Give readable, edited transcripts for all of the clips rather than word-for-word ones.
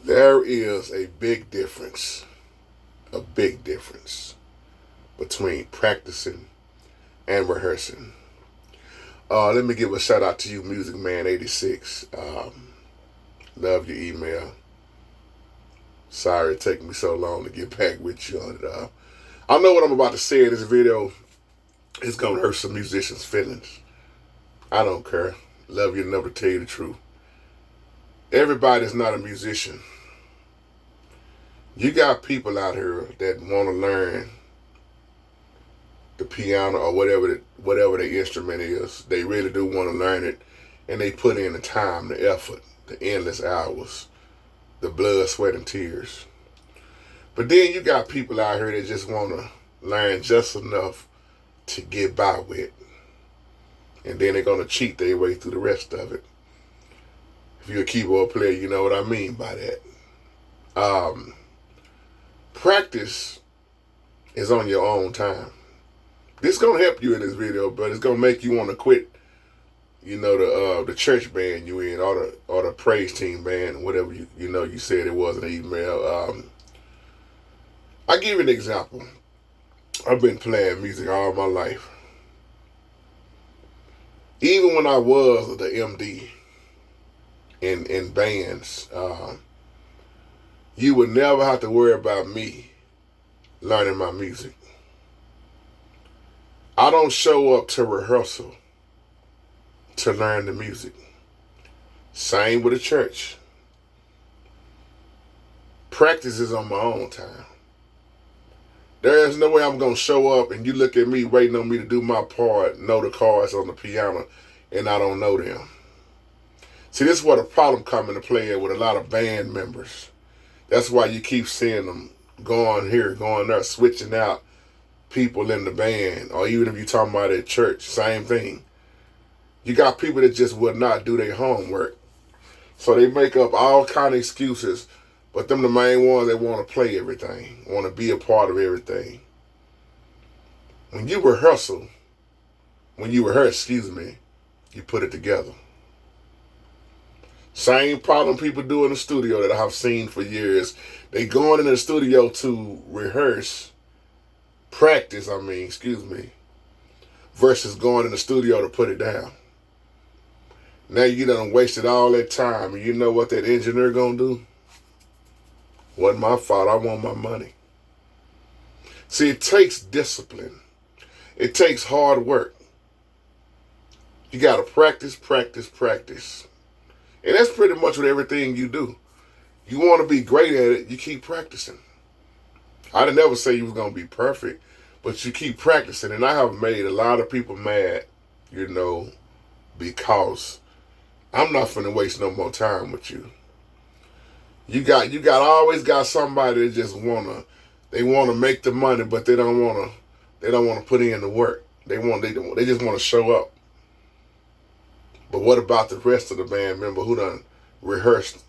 There is a big difference between practicing and rehearsing. Let me give a shout out to you, Music Man 86. Love your email. Sorry it took me so long to get back with you on it. I know what I'm about to say in this video is going to hurt some musicians' feelings. I don't care. Love you enough to tell you the truth. Everybody's not a musician. You got people out here that want to learn the piano or whatever the instrument is. They really do want to learn it, and they put in the time, the effort, the endless hours, the blood, sweat, and tears. But then you got people out here that just want to learn just enough to get by with, and then they're going to cheat their way through the rest of it. If you're a keyboard player, you know what I mean by that. Practice is on your own time. This is going to help you in this video, but it's going to make you want to quit, the church band you in, or the praise team band, whatever you said it was in the email. I give you an example. I've been playing music all my life. Even when I was the MD in bands, you would never have to worry about me learning my music. I don't show up to rehearsal to learn the music. Same with the church. Practice is on my own time. There is no way I'm going to show up and you look at me waiting on me to do my part, know the chords on the piano, and I don't know them. See, this is where the problem come into play with a lot of band members. That's why you keep seeing them going here, going there, switching out people in the band, or even if you're talking about at church, same thing. You got people that just will not do their homework. So they make up all kind of excuses, but them the main ones that want to play everything, want to be a part of everything. When you rehearse, you put it together. Same problem people do in the studio that I've seen for years. They going in the studio to practice, versus going in the studio to put it down. Now you done wasted all that time, and you know what that engineer gonna do? Wasn't my fault, I want my money. See, it takes discipline. It takes hard work. You gotta practice. And that's pretty much with everything you do. You want to be great at it, you keep practicing. I didn't ever say you was going to be perfect, but you keep practicing. And I have made a lot of people mad, because I'm not finna waste no more time with you. You always got somebody that just they wanna make the money, but they don't wanna put in the work. They just wanna show up. But what about the rest of the band member who done rehearsed,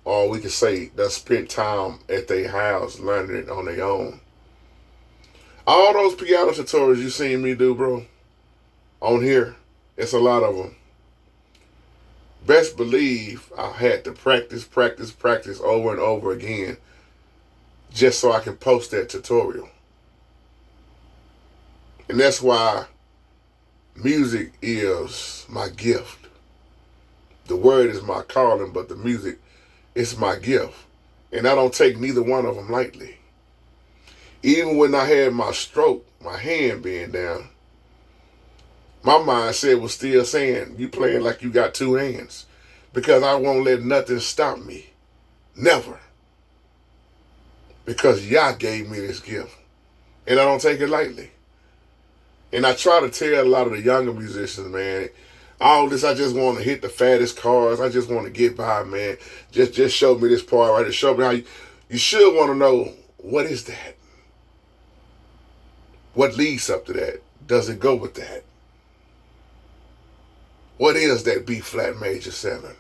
or we could say done spent time at their house learning it on their own? All those piano tutorials you seen me do, bro, on here, it's a lot of them. Best believe I had to practice over and over again just so I can post that tutorial. And that's why music is my gift. The word is my calling, but the music is my gift. And I don't take neither one of them lightly. Even when I had my stroke, my hand being down, my mindset was still saying, you playing like you got two hands. Because I won't let nothing stop me. Never. Because Yah gave me this gift. And I don't take it lightly. And I try to tell a lot of the younger musicians, man, all this, I just want to hit the fattest cars. I just want to get by, man. Just show me this part right here. Show me how you should want to know, what is that? What leads up to that? Does it go with that? What is that B flat major 7?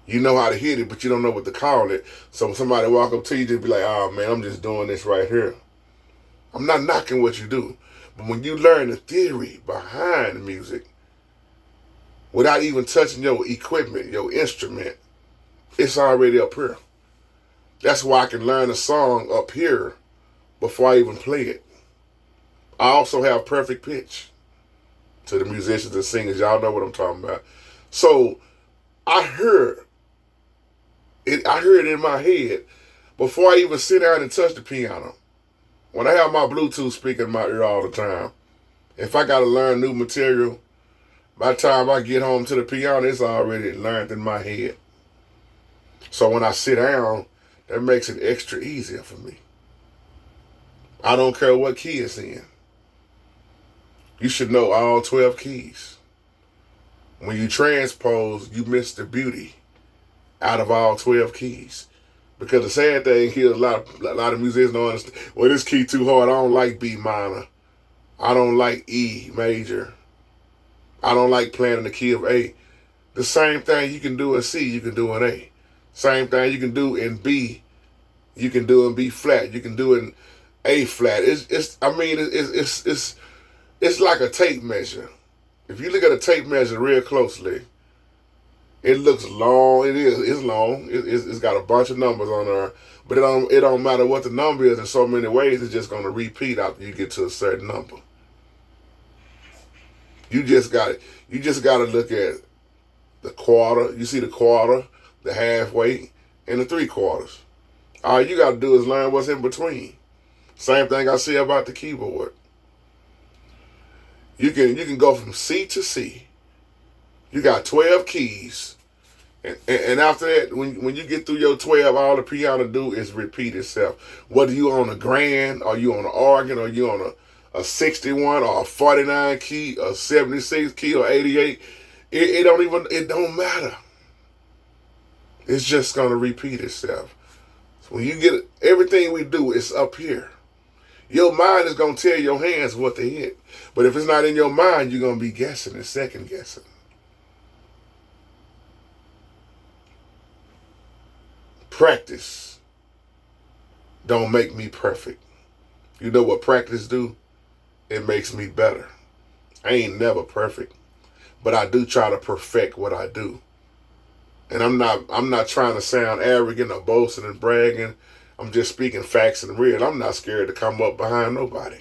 You know how to hit it, but you don't know what to call it. So when somebody walk up to you, just be like, oh man, I'm just doing this right here. I'm not knocking what you do. But when you learn the theory behind music, without even touching your equipment, your instrument, It's already up here. That's why I can learn a song up here before I even play it. I also have perfect pitch. To the musicians and singers, y'all know what I'm talking about. So I heard it. I heard it in my head before I even sit down and touch the piano. When I have my Bluetooth speaker in my ear all the time, if I got to learn new material, by the time I get home to the piano, it's already learned in my head. So when I sit down, that makes it extra easier for me. I don't care what key it's in. You should know all 12 keys. When you transpose, you miss the beauty out of all 12 keys. Because the sad thing here, a lot of musicians don't understand. Well, this key too hard. I don't like B minor. I don't like E major. I don't like playing in the key of A. The same thing you can do in C, you can do in A. Same thing you can do in B, you can do in B flat. You can do in A flat. It's like a tape measure. If you look at a tape measure real closely, it looks long. It's long. It's got a bunch of numbers on there, but it don't matter what the number is in so many ways. It's just going to repeat after you get to a certain number. You just got to look at the quarter. You see the quarter, the halfway, and the 3/4. All you got to do is learn what's in between. Same thing I say about the keyboard. You can go from C to C. You got 12 keys. And after that, when you get through your 12, all the piano do is repeat itself. Whether you on a grand, or you on an organ, or you on a 61, or a 49 key, a 76 key, or 88, it don't matter. It's just gonna repeat itself. So when you get everything we do, it's up here. Your mind is gonna tell your hands what to hit. But if it's not in your mind, you're gonna be guessing and second guessing. Practice don't make me perfect. You know what practice do? It makes me better. I ain't never perfect, but I do try to perfect what I do. And I'm not trying to sound arrogant or boasting and bragging. I'm just speaking facts and real. I'm not scared to come up behind nobody.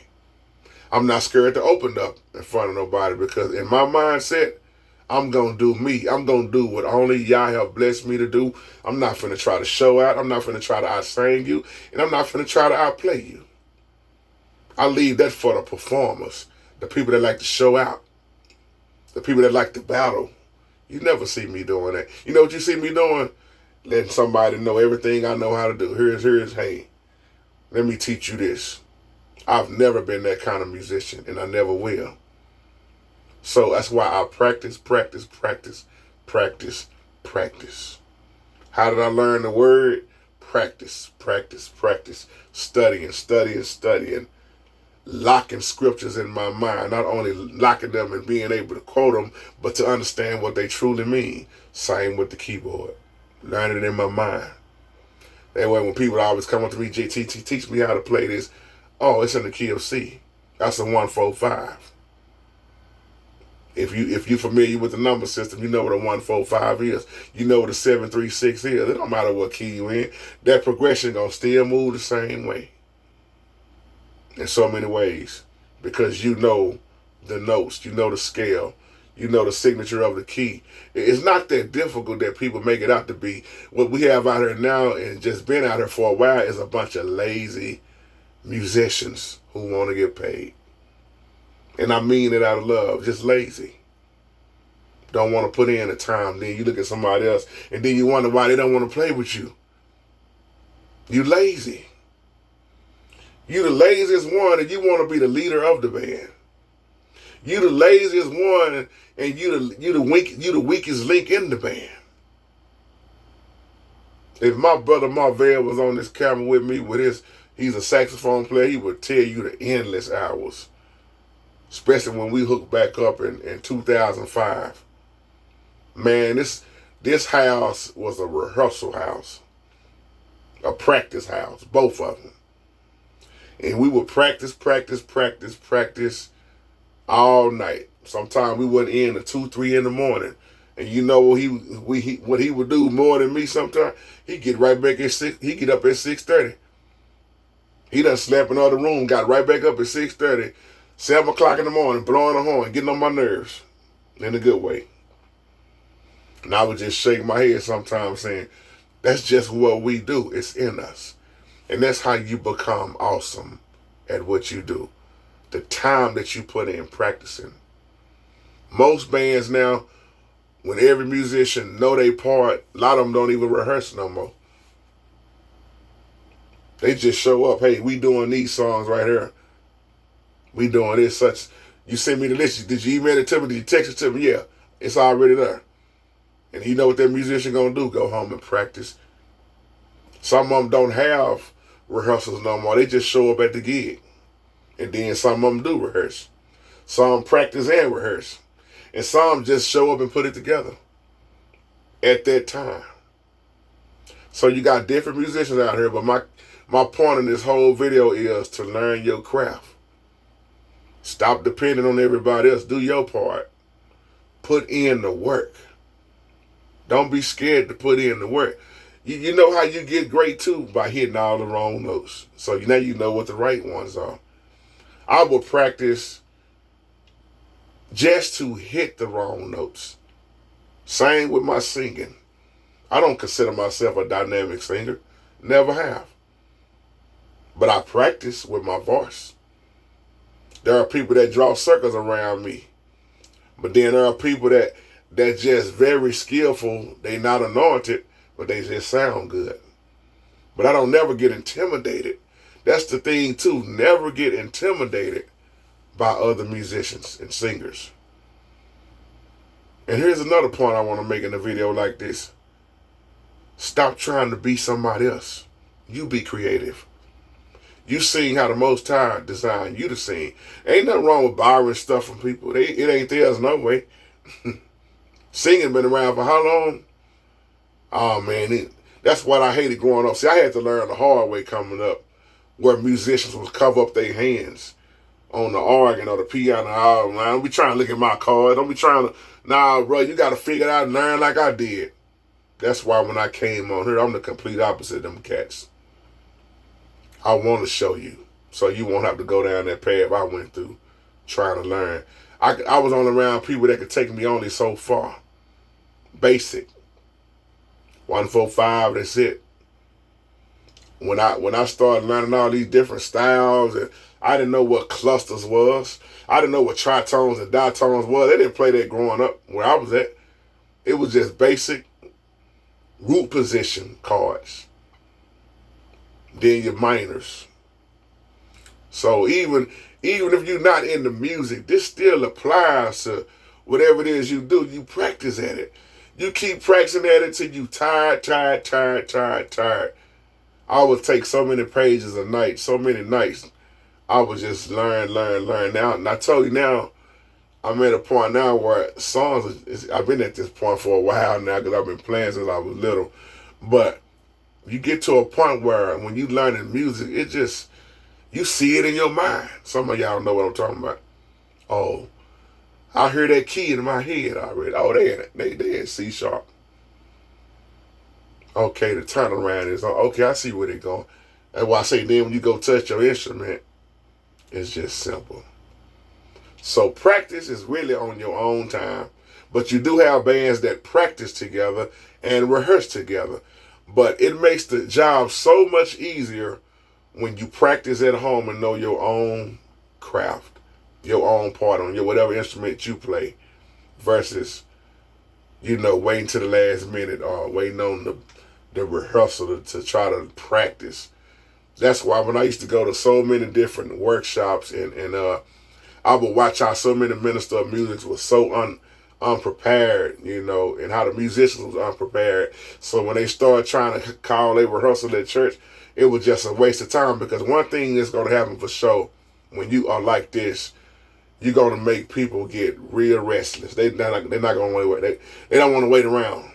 I'm not scared to open up in front of nobody, because in my mindset, I'm going to do me. I'm going to do what only y'all have blessed me to do. I'm not finna try to show out. I'm not finna try to out-sing you. And I'm not finna try to outplay you. I leave that for the performers, the people that like to show out, the people that like to battle. You never see me doing that. You know what you see me doing? Letting somebody know everything I know how to do. Here's, hey, let me teach you this. I've never been that kind of musician, and I never will. So that's why I practice. How did I learn the word? Practice. Studying. Locking scriptures in my mind. Not only locking them and being able to quote them, but to understand what they truly mean. Same with the keyboard. Learn it in my mind. That way when people always come up to me, JT, teach me how to play this. Oh, it's in the key of C. That's a 1-4-5. If you familiar with the number system, you know what a 1-4-5 is. You know what a 7-3-6 is. It don't matter what key you in. That progression gonna still move the same way. In so many ways. Because you know the notes, you know the scale, you know the signature of the key. It's not that difficult that people make it out to be. What we have out here now, and just been out here for a while, is a bunch of lazy musicians who want to get paid. And I mean it out of love, just lazy. Don't want to put in the time. Then you look at somebody else, and then you wonder why they don't want to play with you. You lazy. You the laziest one, and you want to be the leader of the band. You the laziest one, and you the weakest link in the band. If my brother Marvell was on this camera with me, he's a saxophone player, he would tell you the endless hours. Especially when we hooked back up in 2005. Man, this house was a rehearsal house, a practice house, both of them. And we would practice all night. Sometimes we went in at 2, 3 in the morning. And you know what he would do more than me sometimes? He get right back at six. He get up at 6:30. He done slept in the other room, got right back up at 6:30, 7 o'clock in the morning, blowing a horn, getting on my nerves, in a good way. And I would just shake my head sometimes, saying, "That's just what we do. It's in us, and that's how you become awesome at what you do. The time that you put in practicing." Most bands now, when every musician know their part, a lot of them don't even rehearse no more. They just show up. Hey, we doing these songs right here. We doing this such. You send me the list. Did you email it to me? Did you text it to me? Yeah, it's already there. And you know what that musician gonna do? Go home and practice. Some of them don't have rehearsals no more. They just show up at the gig. And then some of them do rehearse. Some practice and rehearse. And some just show up and put it together at that time. So you got different musicians out here, but my point in this whole video is to learn your craft. Stop depending on everybody else. Do your part. Put in the work. Don't be scared to put in the work. You know how you get great too? By hitting all the wrong notes. So now you know what the right ones are. I will practice just to hit the wrong notes. Same with my singing. I don't consider myself a dynamic singer. Never have. But I practice with my voice. There are people that draw circles around me. But then there are people that just very skillful. They not anointed, but they just sound good. But I don't never get intimidated. That's the thing too. Never get intimidated by other musicians and singers. And here's another point I want to make in a video like this. Stop trying to be somebody else. You be creative. You sing how the Most High designed you to sing. Ain't nothing wrong with borrowing stuff from people. It ain't theirs no way. Singing been around for how long? Oh man, that's what I hated growing up. See, I had to learn the hard way coming up, where musicians would cover up their hands on the organ or the piano. Oh man, don't be trying to look at my card. Don't be trying to, nah bro, you got to figure it out and learn like I did. That's why when I came on here, I'm the complete opposite of them cats. I want to show you so you won't have to go down that path I went through trying to learn. I was only around people that could take me only so far. Basic. 1-4-5, that's it. When I started learning all these different styles, and I didn't know what clusters was. I didn't know what tritones and ditones was. They didn't play that growing up where I was at. It was just basic root position chords. Then your minors. So even if you're not into music, this still applies to whatever it is you do. You practice at it. You keep practicing at it till you tired. I would take so many pages a night, so many nights. I would just learn. Now, and I told you now, I'm at a point now where songs, I've been at this point for a while now because I've been playing since I was little. But you get to a point where when you learning music, it just, you see it in your mind. Some of y'all know what I'm talking about. Oh, I hear that key in my head already. Oh, they in C sharp. Okay, the turnaround is, okay, I see where they're going. That's why I say then when you go touch your instrument, it's just simple. So practice is really on your own time. But you do have bands that practice together and rehearse together. But it makes the job so much easier when you practice at home and know your own craft, your own part on your whatever instrument you play, versus, waiting to the last minute or waiting on the rehearsal to try to practice. That's why when I used to go to so many different workshops and I would watch how so many ministers of music was so unprepared, and how the musicians was unprepared. So when they started trying to call a rehearsal at church, it was just a waste of time, because one thing is going to happen for sure when you are like this, you're going to make people get real restless. They're not going to wait. They don't want to wait around.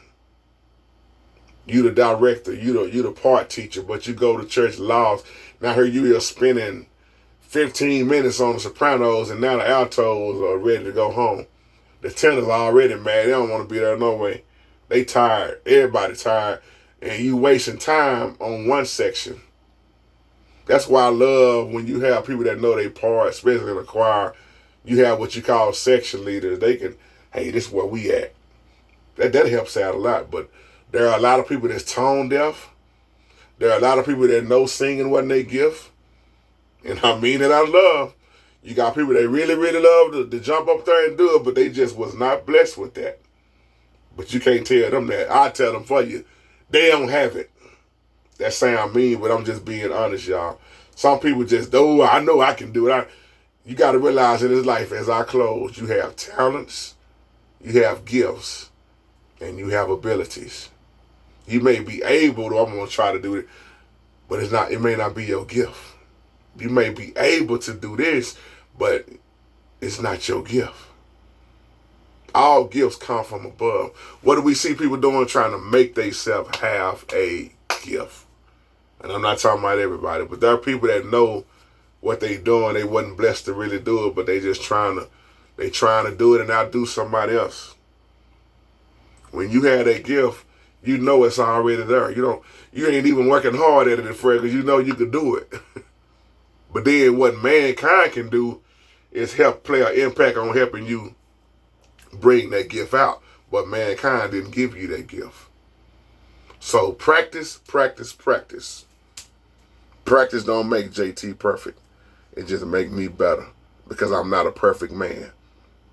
You the director, you the part teacher, but you go to church lost. Now here you are spending 15 minutes on the sopranos, and now the altos are ready to go home. The tenors already mad. They don't want to be there no way. They tired. Everybody tired. And you wasting time on one section. That's why I love when you have people that know their part, especially in the choir. You have what you call section leaders. They can, hey, this is where we at. That helps out a lot. But there are a lot of people that's tone deaf. There are a lot of people that know singing wasn't their gift. And I mean it out of love. You got people that really, really love to jump up there and do it, but they just was not blessed with that. But you can't tell them that. I tell them for you. They don't have it. That sound mean, but I'm just being honest, y'all. Some people just, oh, I know I can do it. You got to realize in this life, as I close, you have talents, you have gifts, and you have abilities. You may be able to, I'm going to try to do it, but it may not be your gift. You may be able to do this, but it's not your gift. All gifts come from above. What do we see people doing? Trying to make themselves have a gift. And I'm not talking about everybody, but there are people that know what they doing. They wasn't blessed to really do it, but they just trying to do it and outdo somebody else. When you have that gift, you know it's already there. You ain't even working hard at it, Fred, because you know you could do it. But then what mankind can do is help play an impact on helping you bring that gift out. But mankind didn't give you that gift. So practice, practice, practice. Practice don't make JT perfect. It just make me better. Because I'm not a perfect man.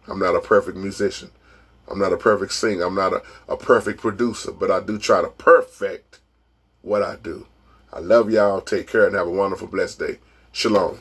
I'm not a perfect musician. I'm not a perfect singer. I'm not a perfect producer. But I do try to perfect what I do. I love y'all. Take care and have a wonderful, blessed day. Shalom.